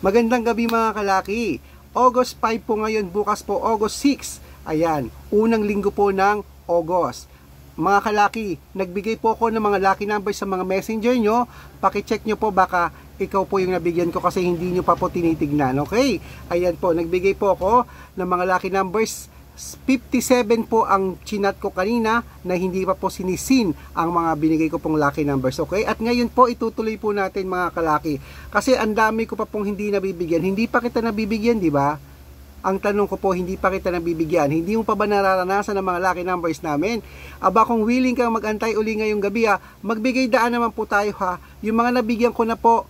Magandang gabi mga kalaki. August 5 po ngayon, bukas po August 6. Ayan, unang linggo po ng August. Mga kalaki, nagbigay po ako ng mga lucky numbers sa mga messenger nyo. Pakicheck nyo po, baka ikaw po yung nabigyan ko kasi hindi nyo pa po tinitignan. Okay? Ayan po, nagbigay po ako ng mga lucky numbers. 57 po ang chinat ko kanina na hindi pa po sinisin ang mga binigay ko pong lucky numbers. Okay? At ngayon po itutuloy po natin mga kalaki. Kasi ang dami ko pa pong hindi nabibigyan. Hindi pa kita nabibigyan, di ba? Ang tanong ko po, hindi pa kita nabibigyan. Hindi mo pa ba nararanasan ang mga lucky numbers namin? Aba, kung willing kang mag-antay uli ngayong gabi magbigay daan naman po tayo Yung mga nabigyan ko na po,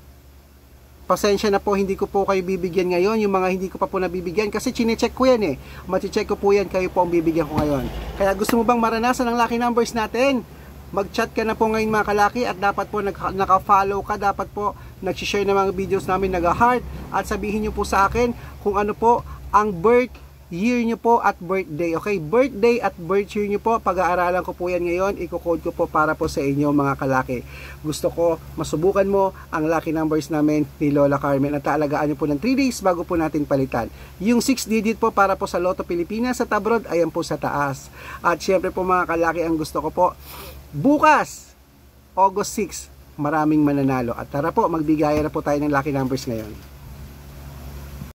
pasensya na po, hindi ko po kayo bibigyan ngayon. Yung mga hindi ko pa po nabibigyan kasi chinecheck ko yan Machi-check ko po yan, kayo po ang bibigyan ko ngayon. Kaya gusto mo bang maranasan ang lucky numbers natin? Mag-chat ka na po ngayon mga kalaki at dapat po naka-follow ka, dapat po nag-share ng mga videos namin, nag-heart at sabihin nyo po sa akin kung ano po ang birth year nyo po at birthday. Okay, birthday at birth year nyo po, pag-aaralan ko po yan ngayon, i-code ko po para po sa inyo mga kalaki. Gusto ko masubukan mo ang lucky numbers namin ni Lola Carmen at taalagaan nyo po ng 3 days bago po natin palitan. Yung 6 digit po para po sa Lotto Pilipinas at abroad, ayan po sa taas. At syempre po mga kalaki, ang gusto ko po, bukas, August 6, maraming mananalo. At tara po, magbigayan na po tayo ng lucky numbers ngayon.